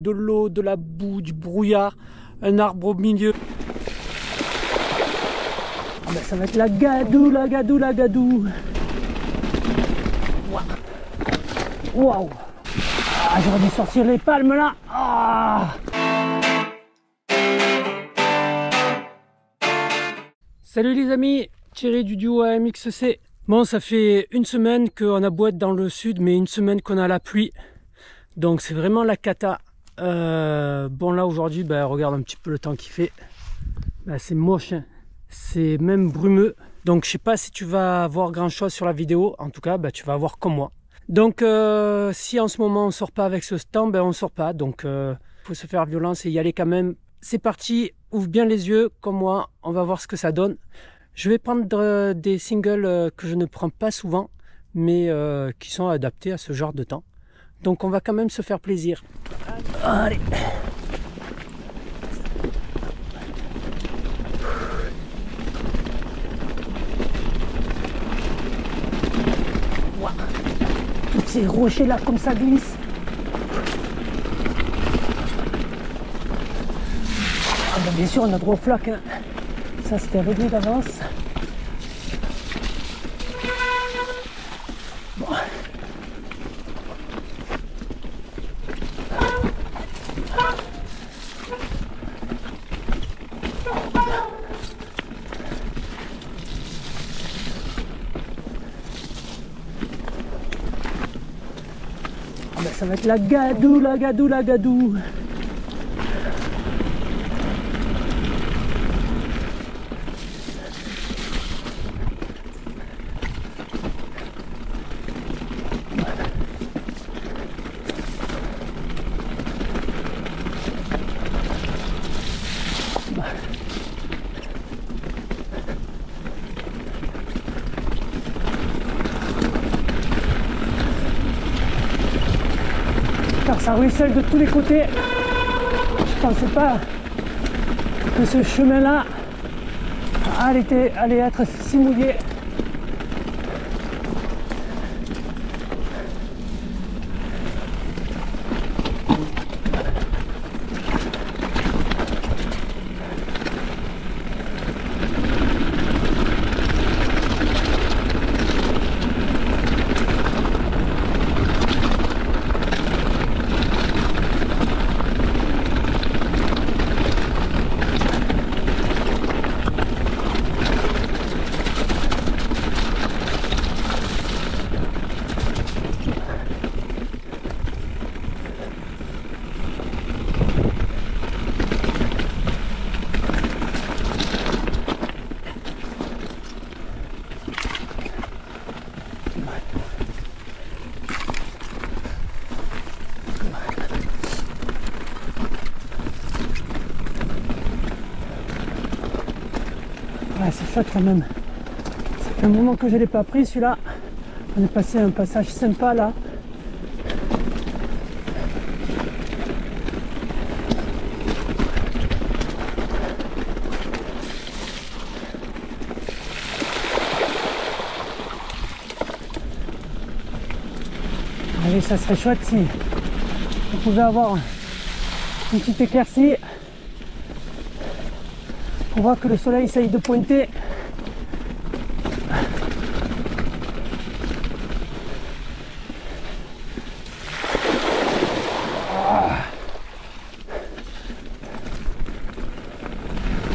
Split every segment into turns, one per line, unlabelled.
De l'eau, de la boue, du brouillard, un arbre au milieu. Ah ben ça va être la gadoue, la gadoue, la gadoue. Waouh. Ah, j'aurais dû sortir les palmes là. Ah. Salut les amis, Thierry du duo AMXC. Bon, ça fait une semaine qu'on a beau être dans le sud, mais une semaine qu'on a la pluie. Donc c'est vraiment la cata. Bon là aujourd'hui, regarde un petit peu le temps qu'il fait. C'est moche, hein. C'est même brumeux. Donc je sais pas si tu vas voir grand chose sur la vidéo. En tout cas, tu vas voir comme moi. Donc si en ce moment on sort pas avec ce temps, on sort pas. Donc faut se faire violence et y aller quand même. C'est parti, ouvre bien les yeux comme moi. On va voir ce que ça donne. Je vais prendre des singles que je ne prends pas souvent, mais qui sont adaptés à ce genre de temps. Donc on va quand même se faire plaisir. Allez. Wow. Tous ces rochers là comme ça glisse. Ah bien sûr on a droit au flac, hein. Ça c'était réglé d'avance. Bon. Ça va être la gadoue, la gadoue, la gadoue. Car ça ruisselle de tous les côtés. Je pensais pas que ce chemin là allait être si mouillé. Ouais, c'est chouette quand même. Ça fait un moment que je ne l'ai pas pris celui-là. On est passé un passage sympa là. Allez, ça serait chouette si on pouvait avoir une petite éclaircie. On voit que le soleil essaye de pointer.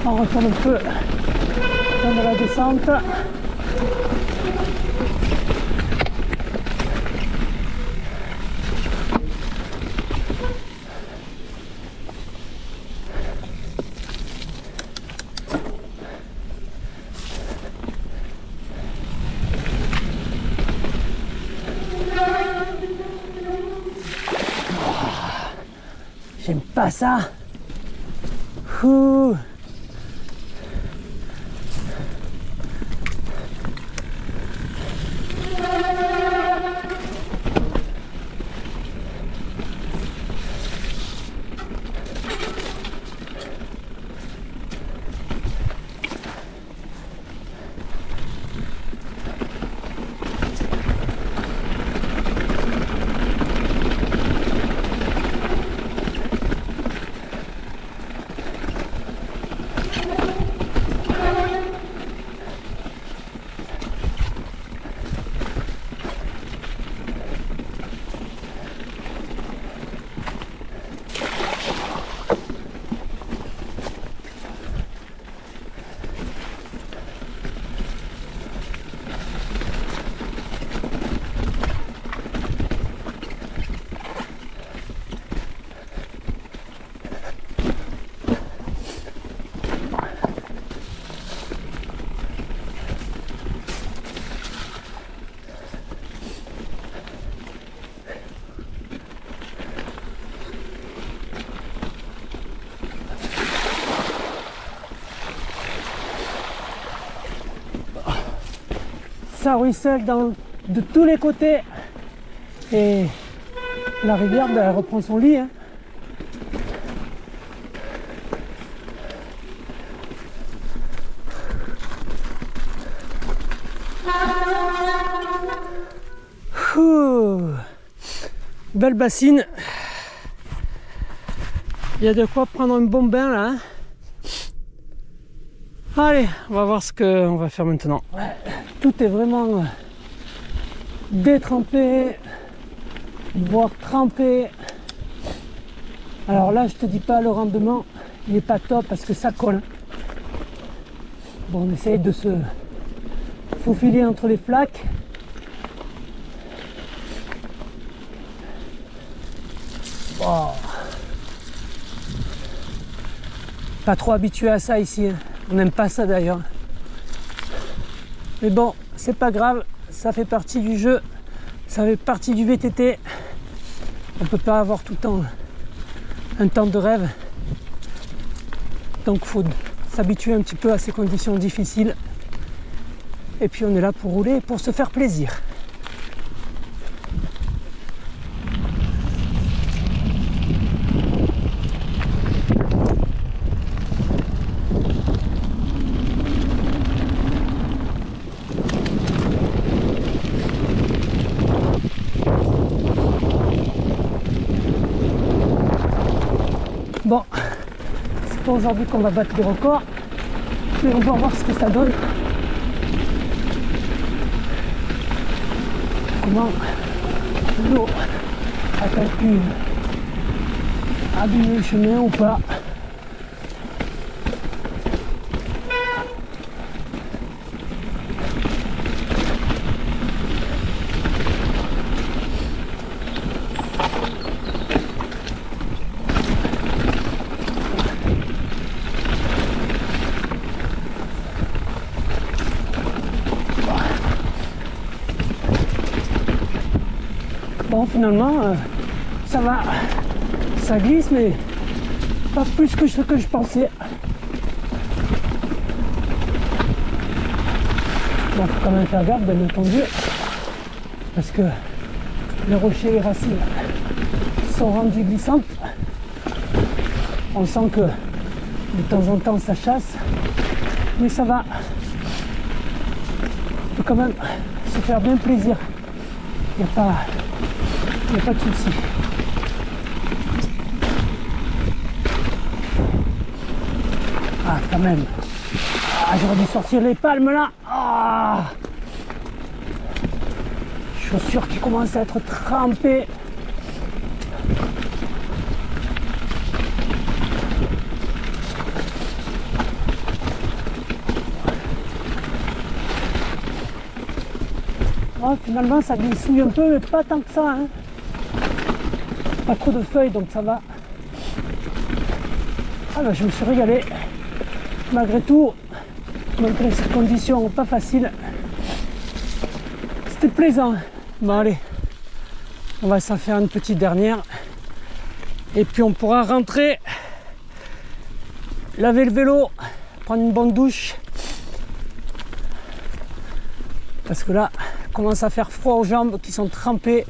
On retourne un peu dans la descente. J'aime pas ça. Ouh. ça ruisselle de tous les côtés. Et la rivière, ben, elle reprend son lit. Hein. Ouh, belle bassine. Il y a de quoi prendre un bon bain là. Hein. Allez, on va voir ce qu'on va faire maintenant. Ouais, tout est vraiment détrempé, voire trempé. Alors là, je te dis pas, le rendement, il n'est pas top parce que ça colle. Bon, on essaye de se faufiler entre les flaques. Oh. Pas trop habitué à ça ici, hein. On n'aime pas ça d'ailleurs. Mais bon, c'est pas grave, ça fait partie du jeu, ça fait partie du VTT. On peut pas avoir tout le temps un temps de rêve. Donc il faut s'habituer un petit peu à ces conditions difficiles. Et puis on est là pour rouler, pour se faire plaisir. Bon, c'est pas aujourd'hui qu'on va battre les records, mais on va voir ce que ça donne. Comment l'eau a-t-elle pu abîmer le chemin ou pas. Bon, finalement, ça va, ça glisse, mais pas plus que ce que je pensais. Bon, faut quand même faire gaffe, bien entendu, parce que les rochers et les racines sont rendus glissantes. On sent que de temps en temps ça chasse, mais ça va. On peut quand même se faire bien plaisir. Il n'y a pas de souci. Ah, quand même. Ah, j'aurais dû sortir les palmes là. Ah, chaussures qui commencent à être trempées. Oh, finalement ça glissouille un peu, mais pas tant que ça. Hein. Pas trop de feuilles, donc ça va. Ah ben, je me suis régalé. Malgré tout, malgré ces conditions pas faciles, c'était plaisant. Bon allez, on va s'en faire une petite dernière. Et puis on pourra rentrer, laver le vélo, prendre une bonne douche. Parce que là, il commence à faire froid aux jambes qui sont trempées.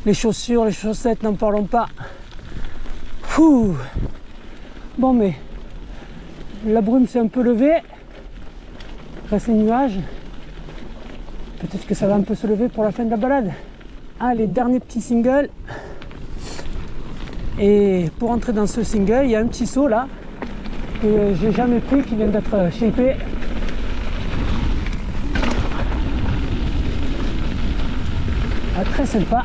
Les chaussures, les chaussettes, n'en parlons pas. Ouh. Bon, mais la brume s'est un peu levée. Il reste les nuages. Peut-être que ça va un peu se lever pour la fin de la balade. Allez, dernier petit single. Et pour entrer dans ce single, il y a un petit seau là que j'ai jamais pris, qui vient d'être shapé. Ah, très sympa.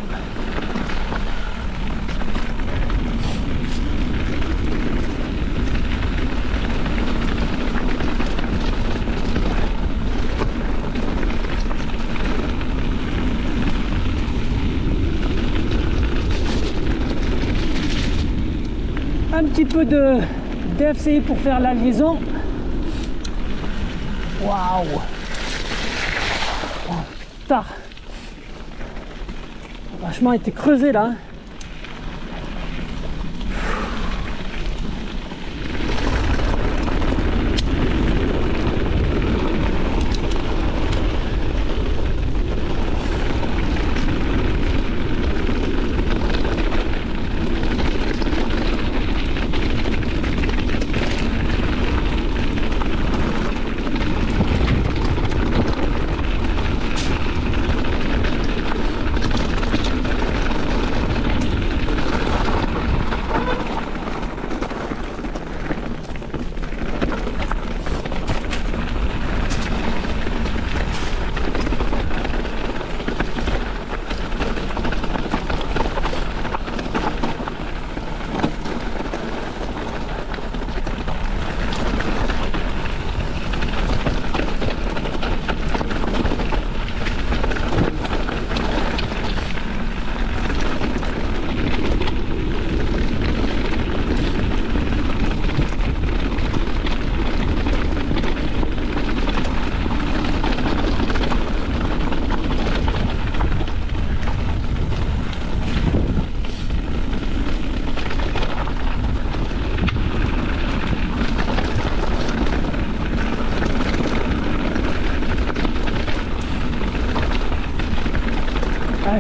Un petit peu de DFCI pour faire la liaison. Waouh! Oh, putain! Vachement été creusé là.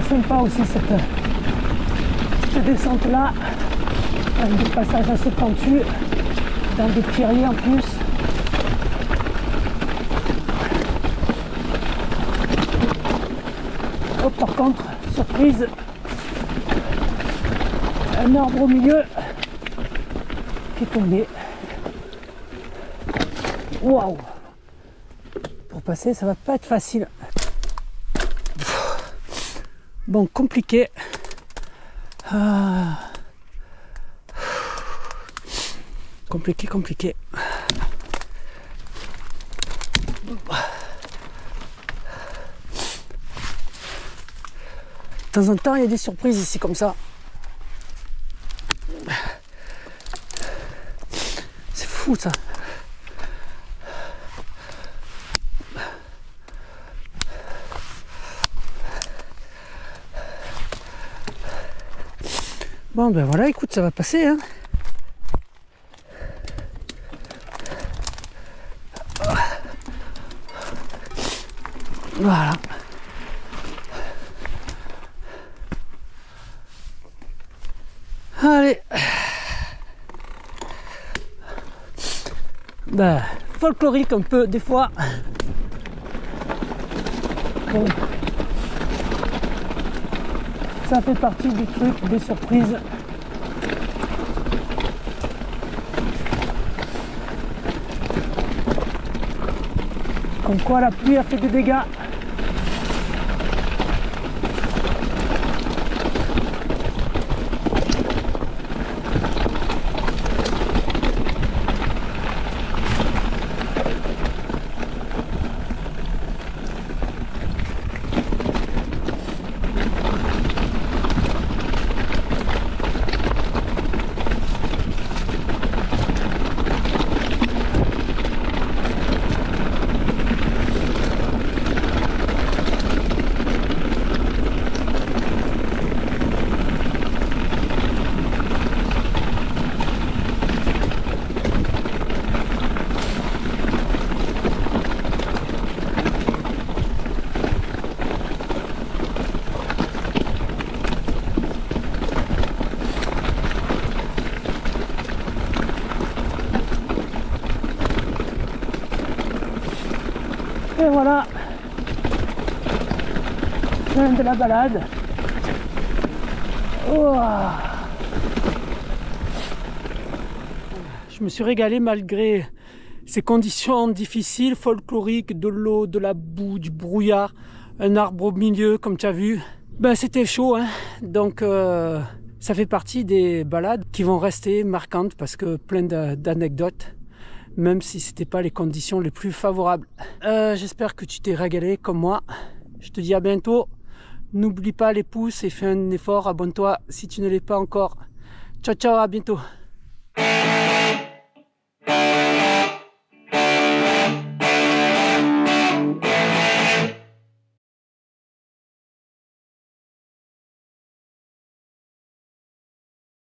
Sympa aussi cette descente là, avec des passages assez pentus, dans des pierriers en plus. Oh, par contre, surprise, un arbre au milieu qui est tombé. Waouh! Pour passer, ça va pas être facile. Bon, compliqué. Compliqué. De temps en temps, il y a des surprises ici comme ça. C'est fou ça. Bon ben voilà, écoute, ça va passer, hein. Voilà. Allez. Ben, folklorique un peu des fois. Bon. Ça fait partie du truc, des surprises. Comme quoi la pluie a fait des dégâts. Et voilà, fin de la balade. Oh. Je me suis régalé malgré ces conditions difficiles, folkloriques, de l'eau, de la boue, du brouillard, un arbre au milieu comme tu as vu. Ben, c'était chaud, hein. Donc ça fait partie des balades qui vont rester marquantes parce que plein d'anecdotes. Même si c'était pas les conditions les plus favorables. J'espère que tu t'es régalé comme moi. Je te dis à bientôt. N'oublie pas les pouces et fais un effort. Abonne-toi si tu ne l'es pas encore. Ciao, ciao, à bientôt.